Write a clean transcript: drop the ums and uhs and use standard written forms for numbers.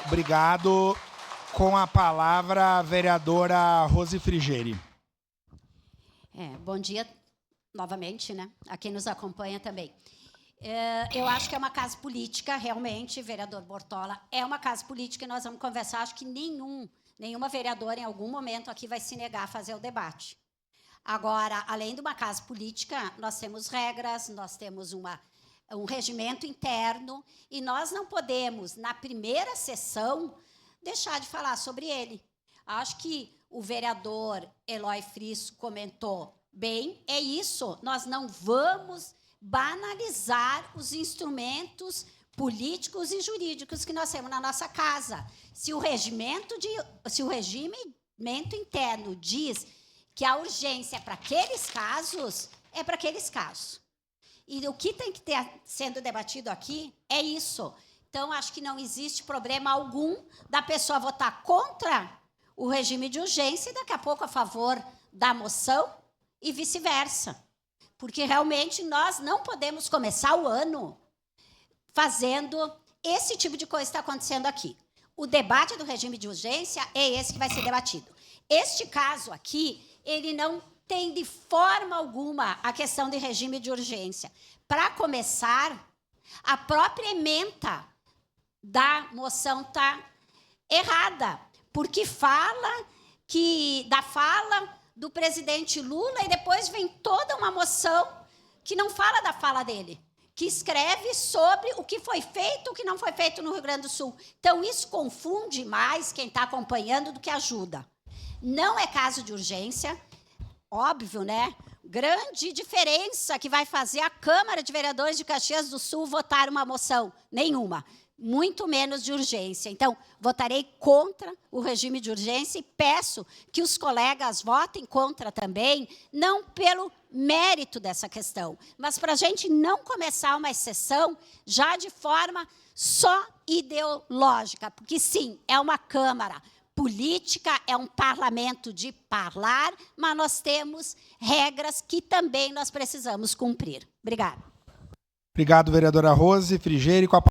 Obrigado. Com a palavra, a vereadora Rose Frigieri. Bom dia novamente, né? A quem nos acompanha também. Eu acho que é uma casa política, realmente, vereador Bortola, é uma casa política e nós vamos conversar. Acho que nenhuma vereadora, em algum momento, aqui vai se negar a fazer o debate. Agora, além de uma casa política, nós temos regras, nós temos um regimento interno e nós não podemos, na primeira sessão, deixar de falar sobre ele. Acho que o vereador Eloy Frisso comentou bem, é isso, nós não vamos banalizar os instrumentos políticos e jurídicos que nós temos na nossa casa. Se o regimento interno diz que a urgência é para aqueles casos, é para aqueles casos. E o que tem que ter sendo debatido aqui é isso. Então, acho que não existe problema algum da pessoa votar contra o regime de urgência e, daqui a pouco, a favor da moção e vice-versa. Porque, realmente, nós não podemos começar o ano fazendo esse tipo de coisa que está acontecendo aqui. O debate do regime de urgência é esse que vai ser debatido. Este caso aqui, ele não tem, de forma alguma, a questão de regime de urgência. Para começar, a própria ementa da moção está errada, porque fala do presidente Lula e depois vem toda uma moção que não fala da fala dele, que escreve sobre o que foi feito, o que não foi feito no Rio Grande do Sul. Então, isso confunde mais quem está acompanhando do que ajuda. Não é caso de urgência, óbvio, né? Grande diferença que vai fazer a Câmara de Vereadores de Caxias do Sul votar uma moção. Nenhuma. Muito menos de urgência. Então, votarei contra o regime de urgência e peço que os colegas votem contra também, não pelo mérito dessa questão, mas para a gente não começar uma sessão já de forma só ideológica, porque, sim, é uma Câmara política, é um parlamento de parlar, mas nós temos regras que também nós precisamos cumprir. Obrigada. Obrigado, vereadora Rose Frigieri. Com a